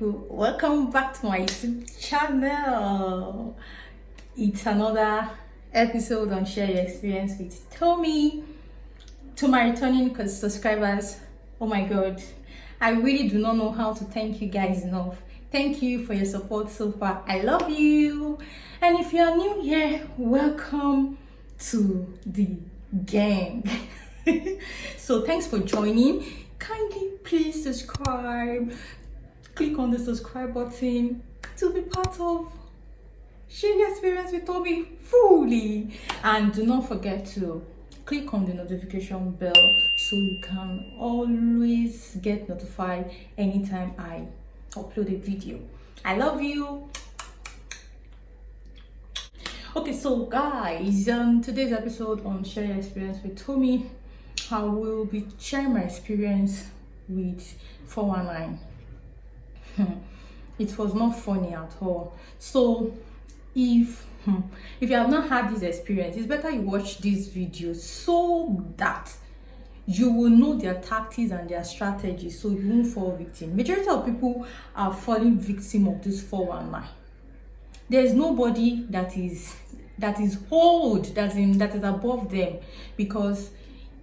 people, welcome back to my YouTube channel. It's another episode on Share Your Experience with Tommy. To my returning subscribers, oh my god, I really do not know how to thank you guys enough. Thank you for your support so far. I love you. And if you are new here, welcome to the gang. So thanks for joining. Kindly please subscribe, click on the subscribe button to be part of Share Your Experience with Tommy fully, and do not forget to click on the notification bell so you can always get notified anytime I upload a video. I love you. Okay, so guys, today's episode on Share Your Experience with Tommy, I will be sharing my experience with 419. It was not funny at all. So if you have not had this experience, it's better you watch this video so that you will know their tactics and their strategies, so you won't fall victim. Majority of people are falling victim of this 419. There is nobody that is old, that is above them, because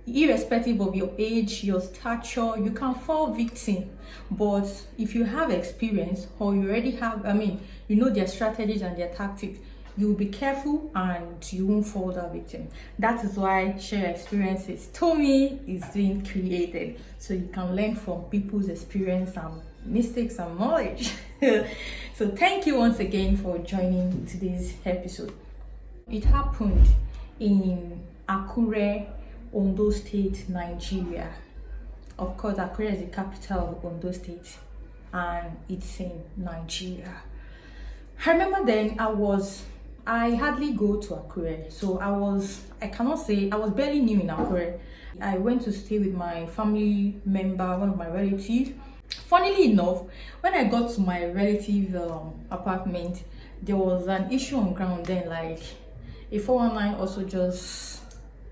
irrespective of your age, your stature, you can fall victim. But if you have experience, or you already have, you know their strategies and their tactics, you'll be careful and you won't fall that victim. That is why Share Experiences Tommy is being created, so you can learn from people's experience and mistakes and knowledge. So thank you once again for joining today's episode. It happened in Akure, Ondo State, Nigeria. Of course, Akure is the capital of Ondo State, and it's in Nigeria. I remember then I hardly go to Akure, so I was barely new in Akure. I went to stay with my family member, one of my relatives. Funnily enough, when I got to my relative apartment, there was an issue on ground then, like a 419 also just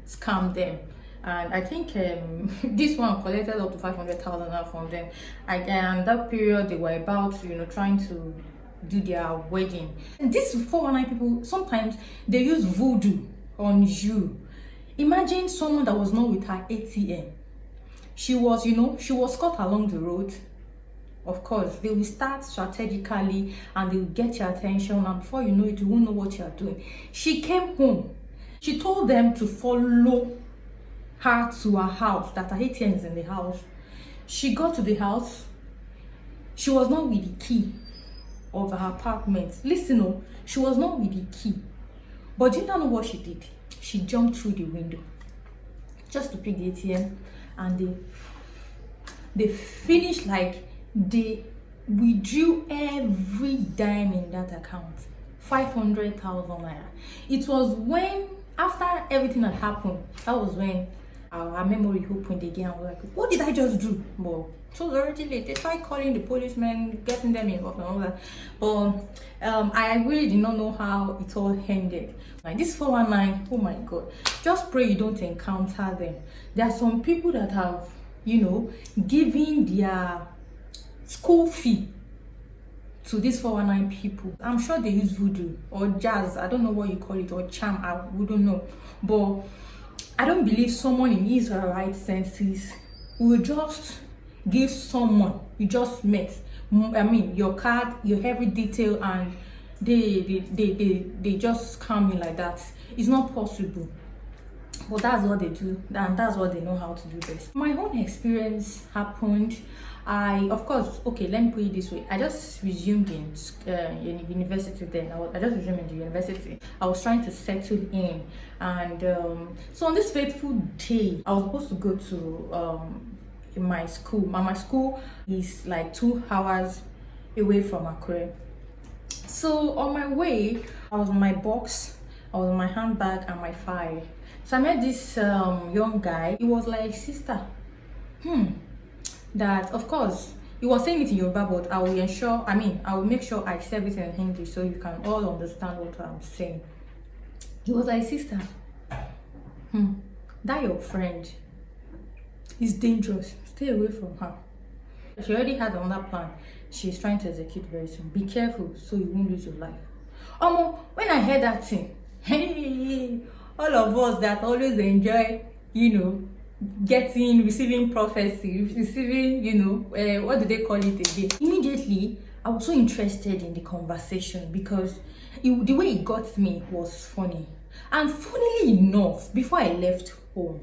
scammed them, and I think this one collected up to 500,000 from them. And that period they were about trying to do their wedding. And these 419 people, sometimes they use voodoo on you. Imagine someone that was not with her ATM. She was caught along the road. Of course, they will start strategically and they will get your attention, and before you know it, you won't know what you are doing. She came home. She told them to follow her to her house, that her ATM is in the house. She got to the house. She was not with the key of her apartment. Listen, she was not with the key. But you don't know what she did. She jumped through the window just to pick the ATM, and they finished, like they withdrew every dime in that account, 500,000 naira. It was when, after everything had happened, that was when our memory opened again. I was like, what did I just do? Well, it was already late. They tried calling the policemen, getting them involved and all that. But I really did not know how it all ended. Like this 419, oh my god, just pray you don't encounter them. There are some people that have, given their school fee to these 419 people. I'm sure they use voodoo or jazz, I don't know what you call it, or charm, I wouldn't know. But I don't believe someone in his or her right senses will just give someone you just met, your card, your every detail, and they just scam you like that. It's not possible. But that's what they do, and that's what they know how to do best. My own experience happened. Of course, okay, let me put it this way. I just resumed in university then. I just resumed in the university. I was trying to settle in. And so on this fateful day, I was supposed to go to my school. My school is like 2 hours away from Akure. So on my way, I was on my box, I was on my handbag and my file. So I met this young guy. He was like, sister, that of course he was saying it in Yoruba, but I will make sure I say everything in English so you can all understand what I'm saying. He was like, sister, that your friend is dangerous, stay away from her. She already had another plan she's trying to execute very soon. Be careful so you won't lose your life. When I heard that thing, hey, all of us that always enjoy, receiving prophecy, receiving, what do they call it again? Immediately, I was so interested in the conversation because the way it got me was funny. And funnily enough, before I left home,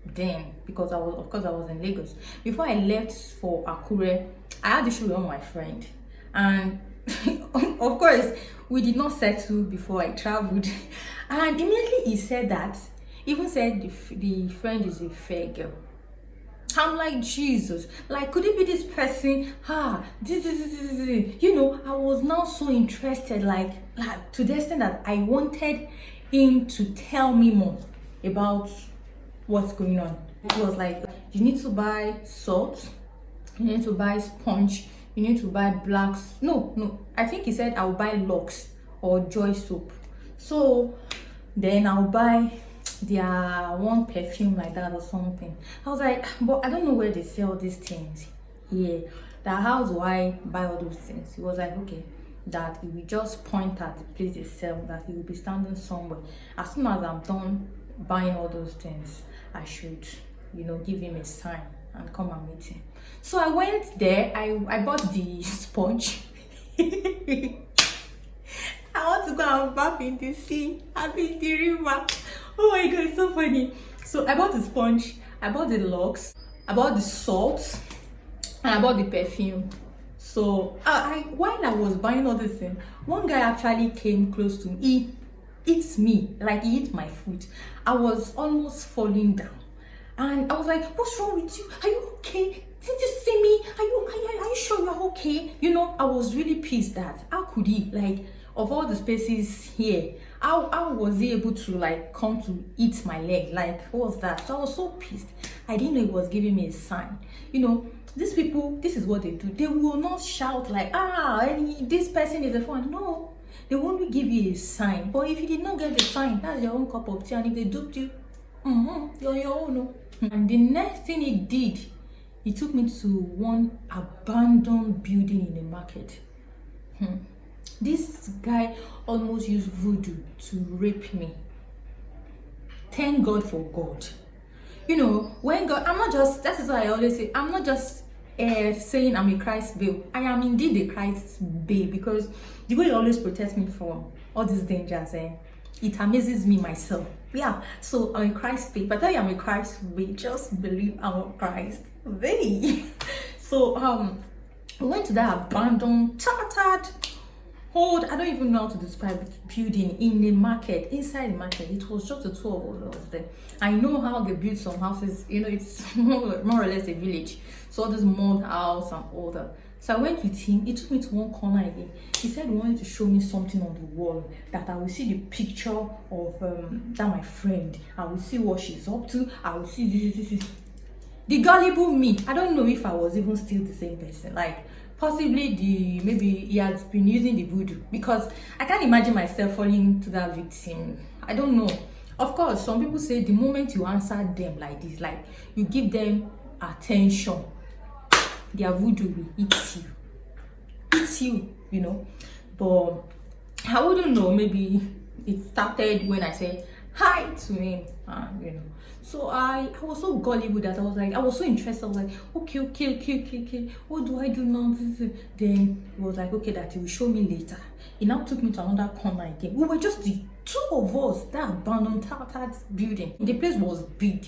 then, because I was in Lagos, before I left for Akure, I had to show on my friend. And of course, we did not settle before I traveled. And immediately he said that, even said the friend is a fair girl. I'm like, Jesus, like, could it be this person? I was now so interested, like to the extent that I wanted him to tell me more about what's going on. It was like, you need to buy salt, you need to buy sponge, you need to buy blacks. No, I think he said I'll buy Lux or Joy soap. So then I'll buy their one perfume like that or something. I was like, but I don't know where they sell these things here. That how do I buy all those things? He was like, okay, that he will just point at the place they sell, that he will be standing somewhere. As soon as I'm done buying all those things, I should, give him a sign and come and meet him. So I went there, I bought the sponge. I want to go and bath in the sea, I've been in the river. Oh my god, it's so funny. So I bought the sponge, I bought the Lux, I bought the salt, and I bought the perfume. So while I was buying all this thing, one guy actually came close to me. He eats me, like he eats my food. I was almost falling down. And I was like, what's wrong with you? Are you okay? Did you see me? Are you sure you're okay? I was really pissed that how could he, like, of all the spaces here, how was he able to like come to eat my leg? Like, what was that? So I was so pissed. I didn't know he was giving me a sign. These people, this is what they do. They will not shout like, this person is a fan. No, they will only give you a sign. But if you did not get the sign, that's your own cup of tea. And if they duped you, you're your own. And the next thing he did, he took me to one abandoned building in the market. This guy almost used voodoo to rape me. Thank God for God. When God, that is why I always say, I'm not just saying I'm a Christ babe. I am indeed a Christ babe, because the way he always protects me from all these dangers, it amazes me myself. Yeah, so I'm a Christ babe. But I tell you I'm a Christ babe, just believe I'm a Christ babe. So we went to that abandoned, tattered, old, I don't even know how to describe it, building in the market, inside the market. It was just the two of us there. I know how they build some houses, it's more or less a village. So all this mud house and all that. So I went with him. He took me to one corner again. He said he wanted to show me something on the wall, that I will see the picture of that my friend. I will see what she's up to. I will see this. The gullible me. I don't know if I was even still the same person. Like, possibly maybe he has been using the voodoo, because I can't imagine myself falling to that victim. I don't know. Of course, some people say the moment you answer them like this, like you give them attention, their voodoo will eat you, but I wouldn't know. Maybe it started when I said hi to him, so I was so gullible that I was so interested. I was like, okay, what do I do now? Then he was like, okay, that he will show me later. He now took me to another corner again. We were just the two of us, that abandoned tattered building. The place was big.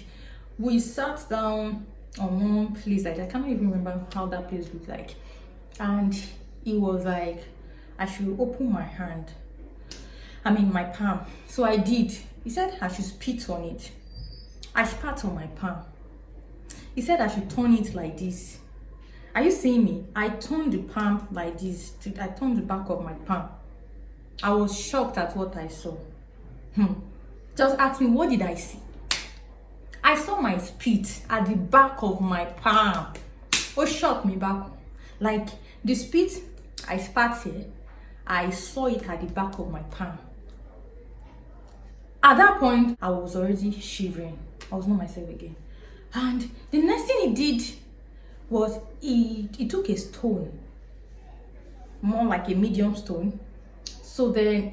We sat down on one place, like I cannot even remember how that place looked like, and he was like, I should open my hand, my palm. So I did. He said I should spit on it. I spat on my palm. He said I should turn it like this. Are you seeing me? I turned the palm like this. I turned the back of my palm. I was shocked at what I saw. Just ask me, what did I see? I saw my spit at the back of my palm. What shocked me back? Like, the spit I spat here, I saw it at the back of my palm. At that point, I was already shivering. I was not myself again. And the next thing he did was he took a stone, more like a medium stone. So then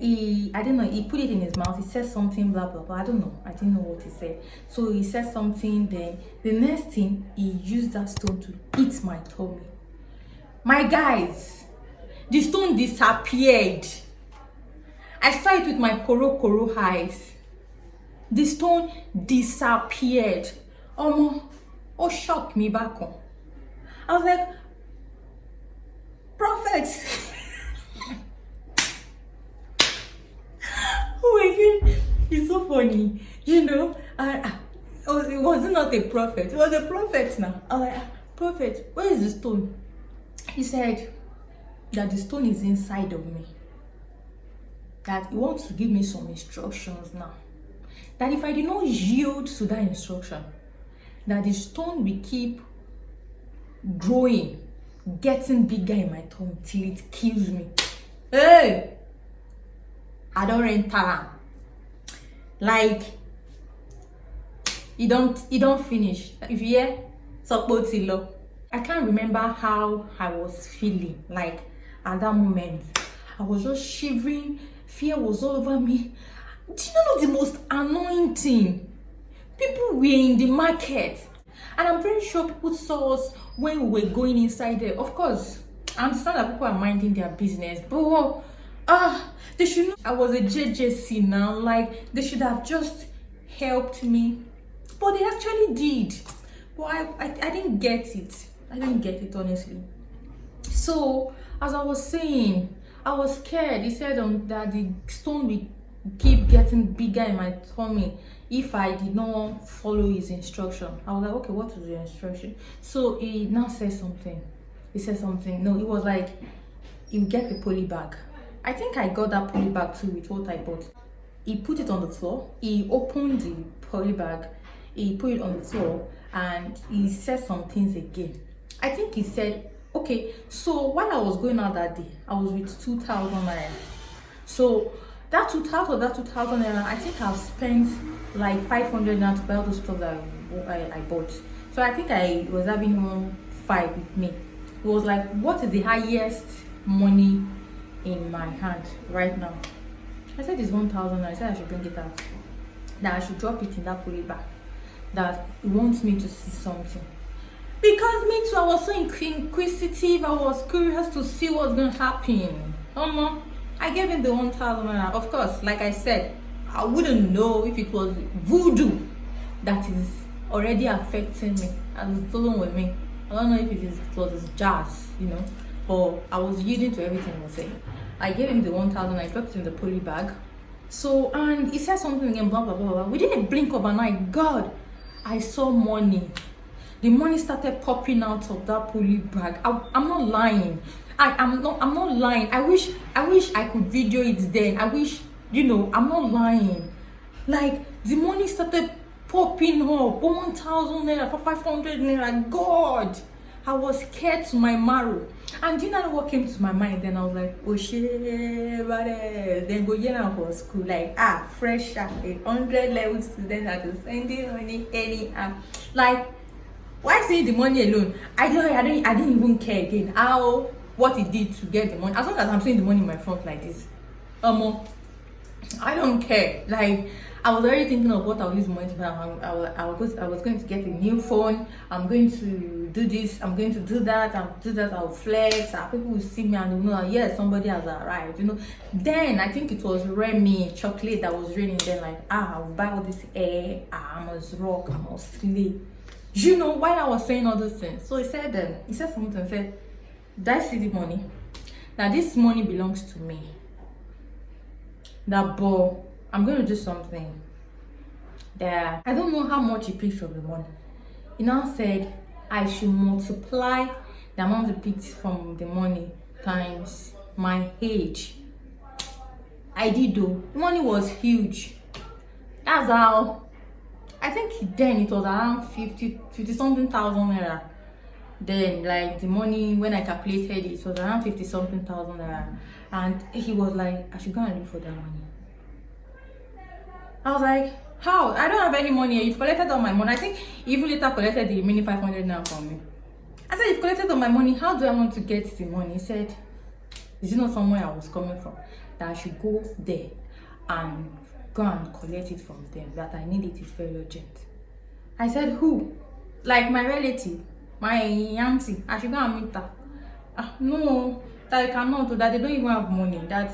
I don't know, he put it in his mouth. He said something, blah blah blah. I don't know. I didn't know what he said. So he said something. Then the next thing, he used that stone to hit my tummy. My guys, the stone disappeared. I saw it with my koro eyes. The stone disappeared. Oh, shocked me back on. I was like, prophet. Oh my god, it's so funny. You know, it wasn't not a prophet. It was a prophet now. I was like, prophet, where is the stone? He said that the stone is inside of me. That he wants to give me some instructions now. That if I did not yield to that instruction, that the stone will keep growing, getting bigger in my tongue till it kills me. Hey, I don't enter. Like, you don't finish. If you hear, support it. I can't remember how I was feeling. Like at that moment, I was just shivering. Fear was all over me. Do you know the most annoying thing? People were in the market, and I'm very sure people saw us when we were going inside there. Of course, I understand that people are minding their business, but they should know I was a JJC now. Like, they should have just helped me, but they actually did. But I didn't get it. I didn't get it, honestly. So as I was saying, I was scared. He said that the stone will keep getting bigger in my tummy if I did not follow his instruction. I was like, okay, what is the instruction? So he now said something. He said something. No, it was like, you get the poly bag. I think I got that poly bag too with what I bought. He put it on the floor. He opened the poly bag. He put it on the floor and he said some things again. I think he said, okay, so while I was going out that day, I was with 2,000 naira. So that 2,000 naira, I think I've spent like 500 naira to buy all the stuff that I bought. So I think I was having 1.5 with me. It was like, what is the highest money in my hand right now? I said it's 1,000. I said I should bring it out. That I should drop it in that poly bag. That he wants me to see something. Because me too, I was so inquisitive. I was curious to see what's going to happen. I gave him the 1,000 naira. Of course, like I said, I wouldn't know if it was voodoo that is already affecting me and is dealing with me. I don't know if it was jazz, you know, but I was yielding to everything he was saying. I gave him the 1,000. I dropped it in the poly bag. So, and he said something again, blah blah blah blah. Within a blink of an eye, God, I saw money. The money started popping out of that poly bag. I'm not lying. I'm not lying. I wish I could video it then. I wish, you know, I'm not lying. Like, the money started popping up. 1,000 naira, for 500 naira. God, I was scared to my marrow. And you know what came to my mind? Then I was like, oh shit, then go for school. Like, fresh out, 100 level student that is sending money anyhow. Like, why say the money alone? I didn't even care again what it did to get the money. As long as I'm seeing the money in my front like this, I don't care. Like, I was already thinking of what I'll use money to buy. I was going to get a new phone. I'm going to do this. I'm going to do that. I'll flex. People will see me and they'll know that, yes, somebody has arrived. You know. Then I think it was Remy chocolate that was raining. Then like, I'll buy all this air. I must rock. I must sleep. You know, while I was saying all those things. So he said something. Said, did I see the money? Now this money belongs to me. That ball. I'm going to do something that I don't know how much he picked from the money. He now said I should multiply the amount he picked from the money times my age. I did though. The money was huge. That's how. I think then it was around 50 something thousand naira. Then like the money, when I calculated it was around 50 something thousand naira. And he was like, I should go and look for that money. I was like, how? I don't have any money. You've collected all my money. I think he even later collected the remaining 500 now from me. I said, you've collected all my money. How do I want to get the money? He said, is it not somewhere I was coming from? That I should go there and go and collect it from them. That I need it. It's very urgent. I said, who? Like my relative, my auntie. I should go and meet her. No, that I cannot do that. They don't even have money. I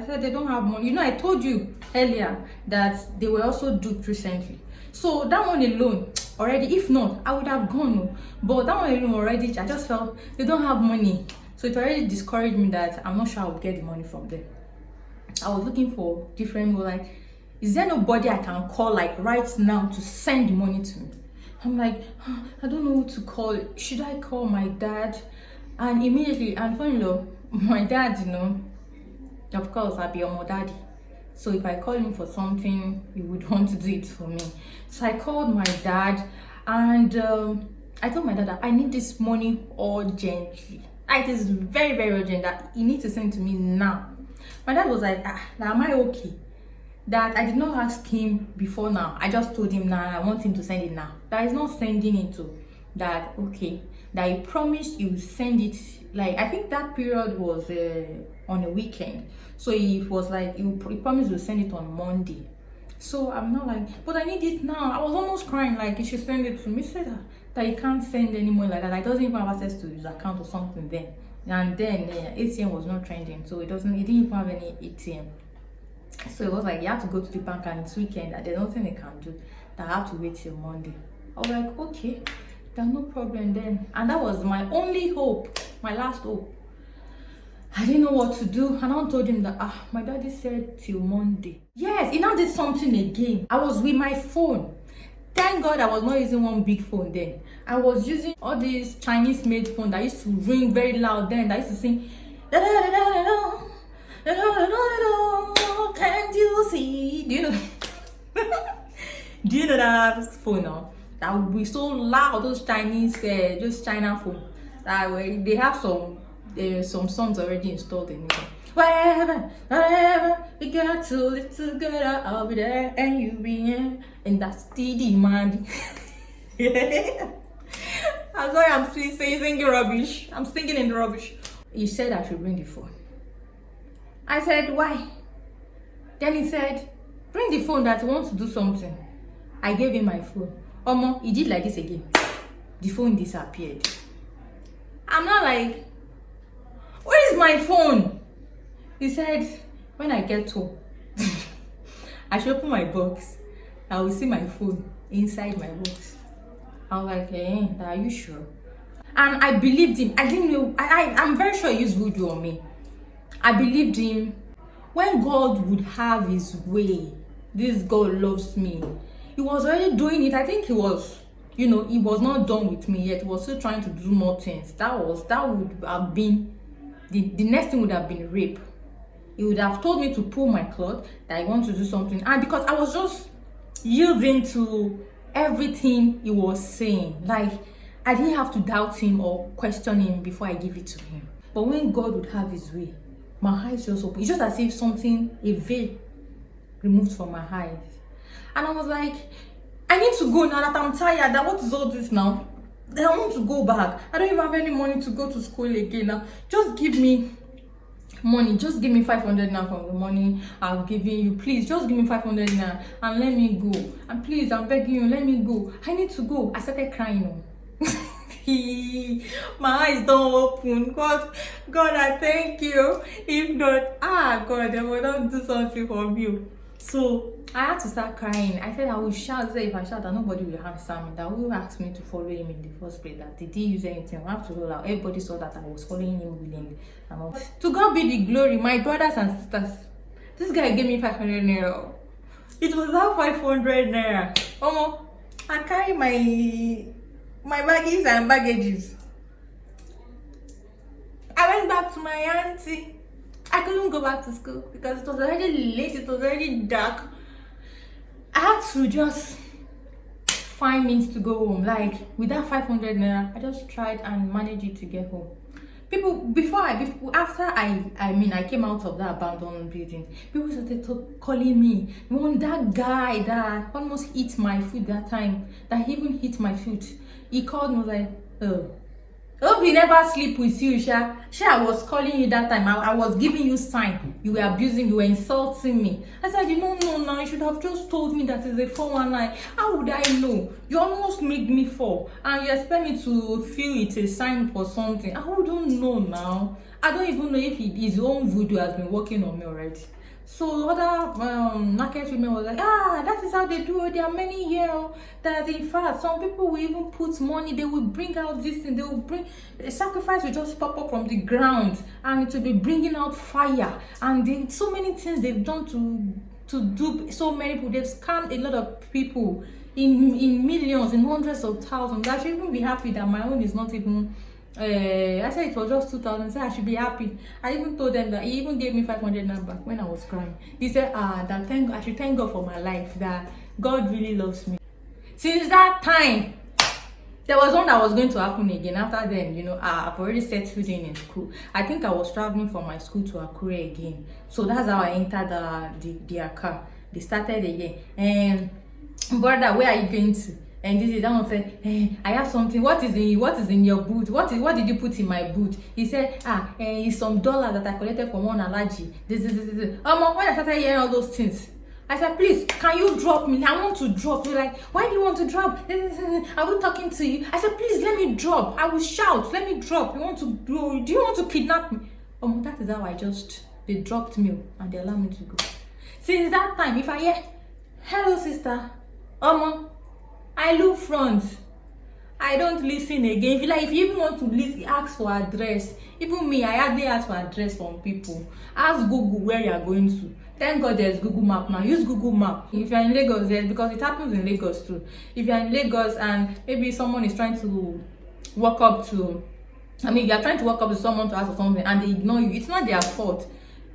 said they don't have money. You know, I told you earlier that they were also duped recently. So that one alone already, if not, I would have gone. No. But that one alone already, I just felt they don't have money. So it already discouraged me that I'm not sure I would get the money from them. I was looking for different people, like, is there nobody I can call like right now to send the money to me? I'm like, I don't know who to call. Should I call my dad? And immediately, and funny enough, my dad, you know, of course, I'll be your daddy. So if I call him for something, he would want to do it for me. So I called my dad, and I told my dad that I need this money urgently. It is very, very urgent that he needs to send it to me now. My dad was like, am I okay? That I did not ask him before now. I just told him now, I want him to send it now. That he's not sending it to. That, okay, that he promised he would send it, like, I think that period was on a weekend. So he was like, he promised to send it on Monday. So I'm not like, but I need it now. I was almost crying, like, he should send it to me. He said that he can't send anymore like that. I doesn't even have access to his account or something then. And then ATM was not trending, so he didn't even have any ATM. So it was like, you have to go to the bank, and it's weekend, and there's nothing they can do. That I have to wait till Monday. I was like, okay, there's no problem then. And that was my only hope, my last hope. I didn't know what to do, and I told him that my daddy said till Monday. Yes, he now did something again. I was with my phone. Thank God I was not using one big phone then. I was using all these Chinese made phone that used to ring very loud then, that used to sing da da da da da da da da da. Can't you see? Do you know? Do you know that phone now? That would be so loud. Those Chinese, just China phone. That way they have some songs already installed in it. Wherever we got to live together, I'll be there and you be here. And that's the demand. I'm sorry, I'm singing rubbish. I'm singing in rubbish. He said I should bring the phone. I said, why? Then he said, bring the phone, that he wants to do something. I gave him my phone. Omo, he did like this again. The phone disappeared. I'm not like, where is my phone? He said, when I get home, I should open my box. I will see my phone inside my box. I was like, are you sure? And I believed him. I didn't know. I'm very sure he used voodoo on me. I believed him. When God would have his way, this God loves me. He was already doing it. I think he was, he was not done with me yet. He was still trying to do more things. That would have been, the next thing would have been rape. He would have told me to pull my cloth, that I want to do something. And because I was just yielding to everything he was saying. Like, I didn't have to doubt him or question him before I give it to him. But when God would have his way, my eyes just opened. It's just as if a veil removed from my eyes. And I was like, I need to go now that I'm tired. That what is all this now? I want to go back. I don't even have any money to go to school again now. Just give me money. Just give me 500 now from the money I've given you. Please, just give me 500 now and let me go. And please, I'm begging you, let me go. I need to go. I started crying. My eyes don't open. God, I thank you. If not, God, they will not do something for me. So I had to start crying. I said I will shout. Say if I shout, that nobody will answer me. That will ask me to follow him in the first place. That did he use anything? I have to roll out. Everybody saw that I was following him willingly. And all. To God be the glory, my brothers and sisters. This guy gave me 500 naira. It was now 500 naira. I carry my baggies and baggages. I went back to my auntie. I couldn't go back to school because it was already late, it was already dark. I had to just find means to go home. Like, with that 500 naira, I just tried and managed it to get home. People, after I came out of that abandoned building, people started calling me. That guy that almost hit my foot that time, that even hit my foot, he called me, was like, Hope he never sleep with you, Sha. Sha, I was calling you that time. I was giving you sign. You were abusing, you were insulting me. I said, you don't know now. You should have just told me that it's a 419. How would I know? You almost made me fall. And you expect me to feel it's a sign for something. I wouldn't know now. I don't even know if his own voodoo has been working on me already. So other market women was like, that is how they do it. There are many here that in fact some people will even put money, they will bring out this thing, they will bring a sacrifice will just pop up from the ground and it will be bringing out fire. And so many things they've done to dupe so many people. They've scammed a lot of people in millions, in hundreds of thousands. I should even be happy that my own is not even I said it was just 2,000. So I should be happy. I even told them that he even gave me 500 back when I was crying. He said, that I should thank God for my life, that God really loves me. Since that time, there was one that was going to happen again. After then, I've already settled in school. I think I was traveling from my school to Akure again. So that's how I entered their car. They started again. And brother, where are you going to? And this is that one said, I have something. What is in your boot? What did you put in my boot? He said, it's some dollars that I collected from one allergy. This. When I started hearing all those things, I said, please, can you drop me? I want to drop. You're like, why do you want to drop? Are we talking to you? I said, please let me drop. I will shout, let me drop. Do you want to kidnap me? That is how they dropped me and they allowed me to go. Since that time, if I hear, hello sister, I look front. I don't listen again. If you even want to listen, ask for address. Even me, I hardly ask for address from people. Ask Google where you are going to. Thank God there's Google Map now. Use Google Map. If you're in Lagos, because it happens in Lagos too. If you're in Lagos and maybe someone is trying to walk up to, you're trying to walk up to someone to ask for something and they ignore you, it's not their fault.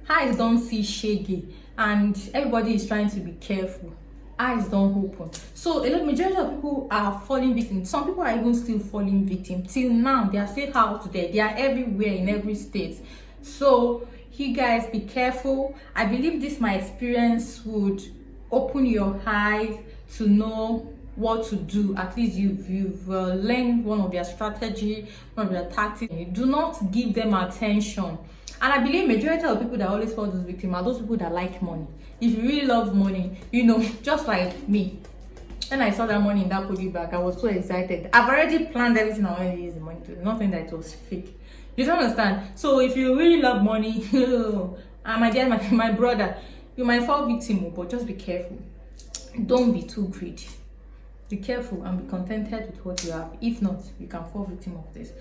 Eyes don't see shaggy and everybody is trying to be careful. Eyes don't open. So a lot majority of people are falling victim. Some people are even still falling victim till now. They are still out there. They are everywhere in every state. So you guys be careful. I believe this my experience would open your eyes to know what to do. At least you've learned one of their strategy, one of their tactics. Do not give them attention. And I believe majority of people that always fall this victim are those people that like money. If you really love money, just like me. When I saw that money in that poly bag, I was so excited. I've already planned everything I wanted to use the money to. Nothing that it was fake. You don't understand? So if you really love money, and my dear, my brother, you might fall victim, but just be careful. Don't be too greedy. Be careful and be contented with what you have. If not, you can fall victim of this.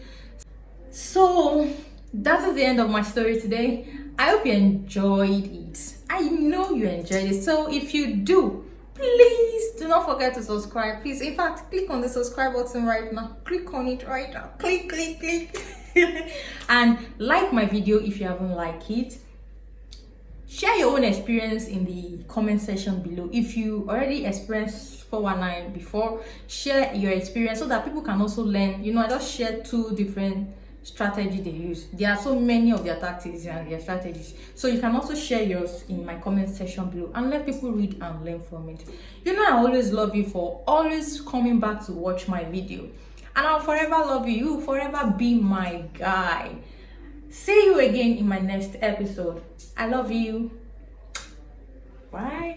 So that is the end of my story today. I hope you enjoyed it. I know you enjoyed it. So if you do, please do not forget to subscribe. Please, in fact, click on the subscribe button right now. Click on it right now. Click. And like my video if you haven't liked it. Share your own experience in the comment section below. If you already experienced 419 before, share your experience so that people can also learn. I just share two different strategy they use. There are so many of their tactics and their strategies, so you can also share yours in my comment section below and let people read and learn from it. I always love you for always coming back to watch my video, and I'll forever love you. You will forever be my guy. See you again in my next episode. I love you. Bye.